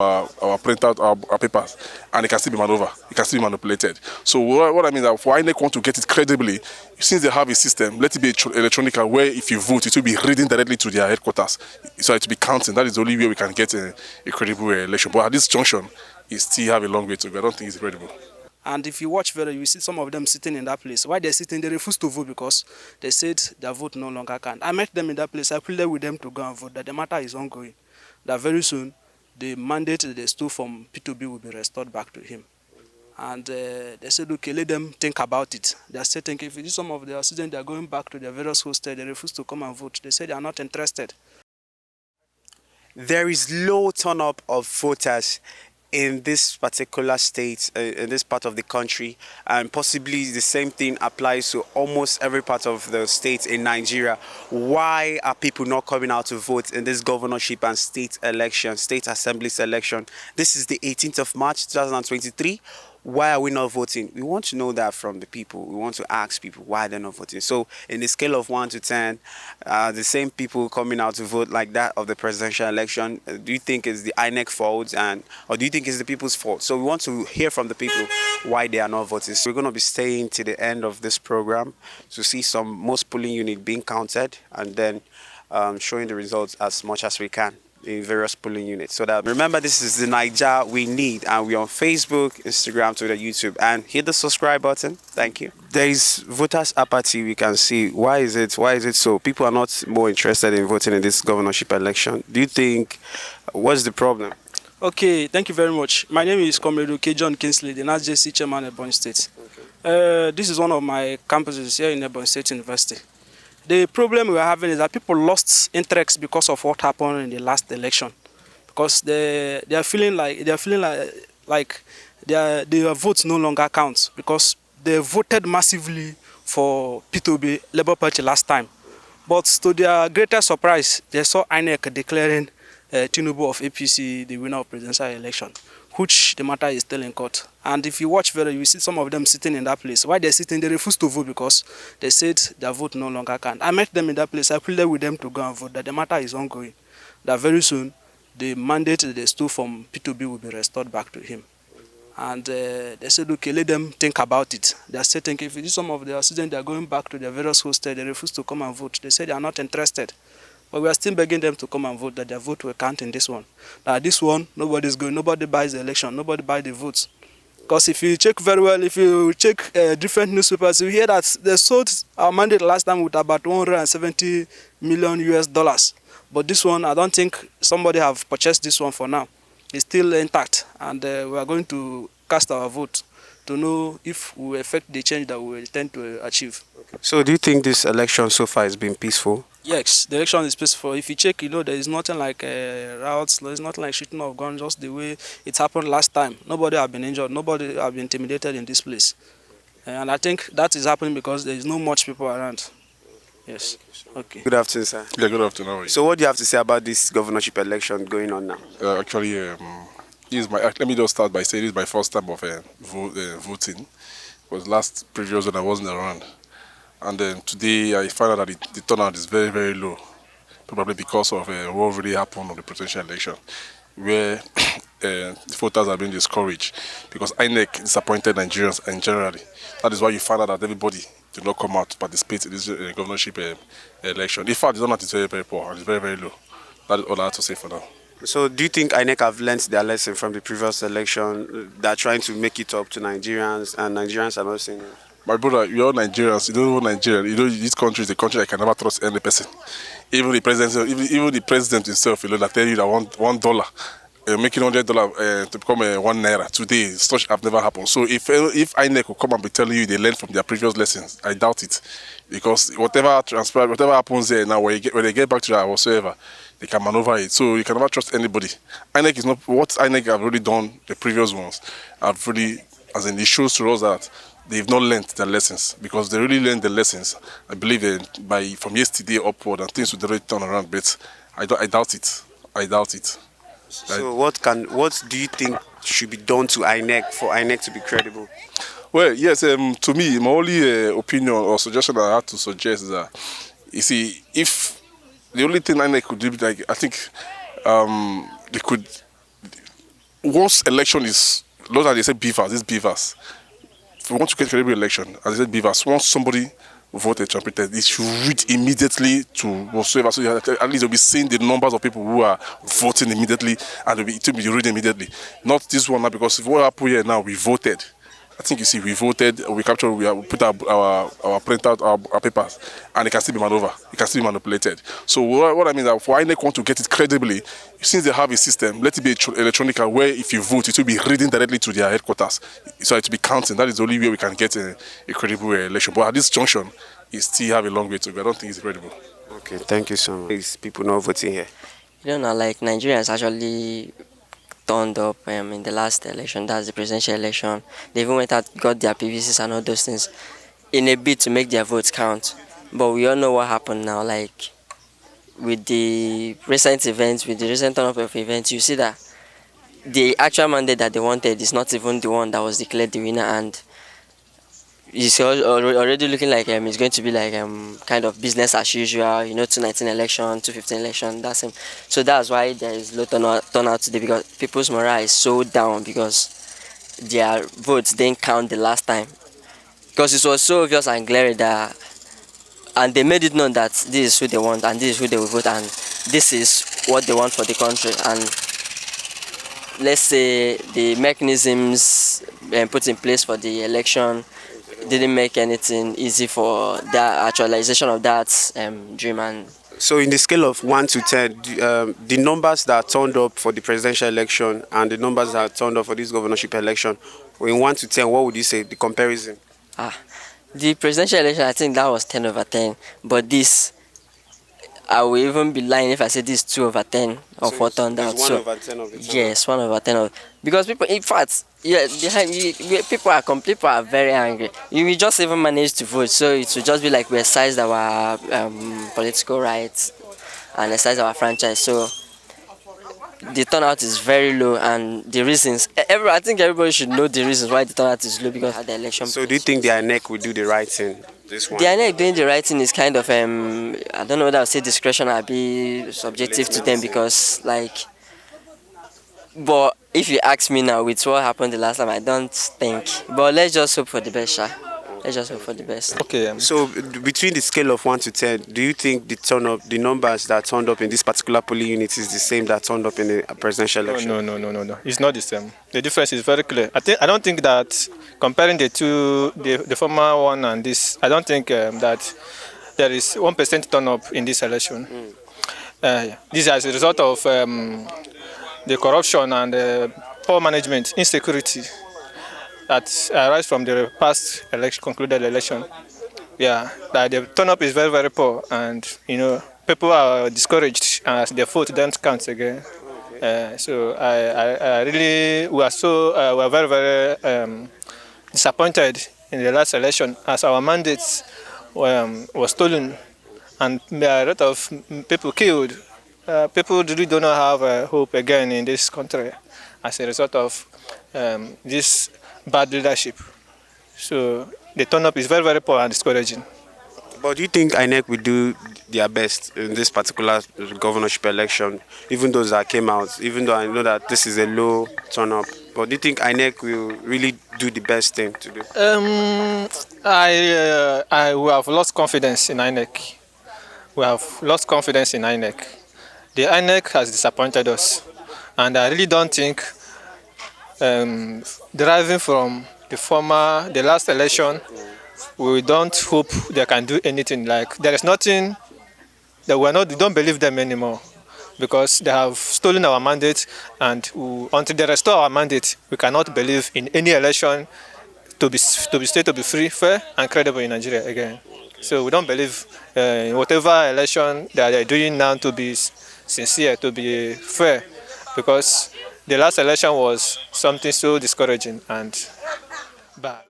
our printout, our papers, and it can still be maneuvered. It can still be manipulated. So what I mean is that for INEC want to get it credibly, since they have a system, let it be electronic, where if you vote, it will be reading directly to their headquarters. So it will be counting. That is the only way we can get a credible election. But at this junction, it still have a long way to go. I don't think it's credible. And if you watch very, you see some of them sitting in that place. Why they're sitting, they refuse to vote because they said their vote no longer can. I met them in that place. I pleaded with them to go and vote, that the matter is ongoing. That very soon, the mandate they stole from P2B will be restored back to him. And they said, okay, let them think about it. They are still thinking, if you see some of their students, they are going back to their various hostels, they refuse to come and vote. They said they are not interested. There is low turnout of voters in this particular state, in this part of the country, and possibly the same thing applies to almost every part of the states in Nigeria. Why are people not coming out to vote in this governorship and state election, state assemblies election? This is the 18th of March 2023. Why are we not voting? We want to know that from the people. We want to ask people why they're not voting. So in the scale of 1 to 10, the same people coming out to vote like that of the presidential election, do you think it's the INEC fault, or do you think it's the people's fault? So we want to hear from the people why they are not voting. So we're going to be staying to the end of this program to see some most polling unit being counted, and then showing the results as much as we can in various polling units. So that, remember, this is the Naija we need, and we're on Facebook, Instagram, Twitter, YouTube, and hit the subscribe button. Thank you. There is voters apathy. We can see why is it so? People are not more interested in voting in this governorship election. Do you think, what's the problem? Okay, thank you very much. My name is Comrade John Kingsley, the NASJC chairman at Ebonyi State. Okay. This is one of my campuses here in Ebonyi State University. The problem we are having is that people lost interest because of what happened in the last election, because they are feeling like their votes no longer count, because they voted massively for P2B Labour Party last time, but to their greater surprise, they saw INEC declaring Tinubu of APC the winner of presidential election, which the matter is still in court. And if you watch very, you see some of them sitting in that place. Why they're sitting, they refuse to vote because they said their vote no longer can. I met them in that place. I pleaded with them to go and vote, that the matter is ongoing. That very soon, the mandate they stole from P2B will be restored back to him. And they said, okay, let them think about it. They are still thinking, if you see some of their students, they are going back to their various hostels, they refuse to come and vote. They said they are not interested. But we are still begging them to come and vote, that their vote will count in this one. Now this one, nobody's going, nobody buys the election, nobody buys the votes. Because if you check very well, if you check different newspapers, you hear that they sold our mandate last time with about $170 million US. But this one, I don't think somebody have purchased this one for now. It's still intact, and we are going to cast our vote to know if we will affect the change that we intend to achieve. So do you think this election so far has been peaceful? Yes, the election is peaceful. If you check, you know, there is nothing like riots, there is nothing like shooting of guns, just the way it happened last time. Nobody have been injured, nobody have been intimidated in this place. And I think that is happening because there is no much people around. Yes. Okay. Good afternoon, sir. Yeah, good afternoon. So what do you have to say about this governorship election going on now? Actually, let me just start by saying this is my first time of voting. Because previous one I wasn't around. And then today I found out that the turnout is very, very low, probably because of what really happened on the presidential election, where the voters have been discouraged because INEC disappointed Nigerians and generally. That is why you find out that everybody did not come out to participate in this governorship election. In fact, the turnout is very, very poor and it's very, very low. That is all I have to say for now. So do you think INEC have learned their lesson from the previous election? They're trying to make it up to Nigerians, and Nigerians are not saying it? My brother, you're Nigerians. You don't know Nigerian. You know this country is a country that can never trust any person. Even the president himself, that tell you that $1, making $100 to become $1 today, such have never happened. So if INEC will come and be telling you they learned from their previous lessons, I doubt it, because whatever transpires, whatever happens there now, when they get back to that whatsoever, they can maneuver it. So you can never trust anybody. INEC is not what INEC have really done. The previous ones have really, as in, it shows to us that they've not learned their lessons, because they really learned the lessons. I believe from yesterday upward, and things will really turn around. But I doubt it. I doubt it. So what do you think should be done to INEC for INEC to be credible? Well, yes. To me, my only opinion or suggestion I have to suggest is that, you see, if the only thing INEC could do, like, I think they could once election is, those are they say beavers, these beavers. If we want to get a credible election, as I said, beavers, once somebody voted, trumpeted, it should read immediately to whatsoever. So at least you'll be seeing the numbers of people who are voting immediately, and it will be reading immediately. Not this one now, because if what happened here now, we voted. I think you see, we voted, we captured, we put our printout, our papers, and it can still be maneuvered, it can still be manipulated. So what I mean is that for INEC want to get it credibly, since they have a system, let it be electronic, where if you vote, it will be reading directly to their headquarters. So it will be counting. That is the only way we can get a credible election. But at this junction, it still have a long way to go. I don't think it's credible. Okay, thank you so much. Is people not voting here? You know, like Nigerians actually turned up in the last election, that's the presidential election. They even went out, got their PVCs and all those things in a bid to make their votes count. But we all know what happened now, like with the recent events, with the recent turn up of events, you see that the actual mandate that they wanted is not even the one that was declared the winner, and it's already looking like it's going to be like kind of business as usual, 2019 election, 2015 election, that's him. So that's why there is low turnout today, because people's morale is so down because their votes didn't count the last time. Because it was so obvious and glaring that, and they made it known that this is who they want and this is who they will vote, and this is what they want for the country. And let's say the mechanisms put in place for the election didn't make anything easy for the actualization of that dream. And so in the scale of 1 to 10, the numbers that turned up for the presidential election and the numbers that turned up for this governorship election, in 1 to 10, what would you say, the comparison? The presidential election, I think that was 10 over 10, but this, I will even be lying if I say this 2 over 10 of what turned out. 1 over 10 of it. Yes, 1 over 10 of, because people, in fact, people are very angry. We just even managed to vote, so it will just be like we exercised our political rights and exercised our franchise. So the turnout is very low, and the reasons, I think everybody should know the reasons why the turnout is low, because of the election. So do you think the INEC will do the right thing? This one? The INEC doing the right thing is kind of, I don't know whether I would say discretion or be subjective to them, because but if you ask me now with what happened the last time, I don't think. But let's just hope for the best, Sha. Let's just hope for the best. Okay. So between the scale of 1 to 10, do you think the numbers that turned up in this particular polling unit is the same that turned up in the presidential election? No. It's not the same. The difference is very clear. I don't think that comparing the two, the former one and this, I don't think that there is 1% turn up in this election. This is as a result of the corruption and poor management, insecurity that arise from the past concluded election. Yeah, that the turn-up is very, very poor, and people are discouraged as their vote don't count again. So I really, we are very, very disappointed in the last election, as our mandates were stolen, and there are a lot of people killed. People really do not have hope again in this country as a result of this bad leadership. So the turn-up is very, very poor and discouraging. But do you think INEC will do their best in this particular governorship election, even those that came out, even though I know that this is a low turn-up? But do you think INEC will really do the best thing to do? I will have lost confidence in INEC. We have lost confidence in INEC. The INEC has disappointed us, and I really don't think, deriving from the last election, we don't hope they can do anything. Like, there is nothing that we don't believe them anymore, because they have stolen our mandate, and until they restore our mandate, we cannot believe in any election to be free, fair, and credible in Nigeria again. So we don't believe in whatever election that they're doing now to be sincere, to be fair, because the last election was something so discouraging and bad.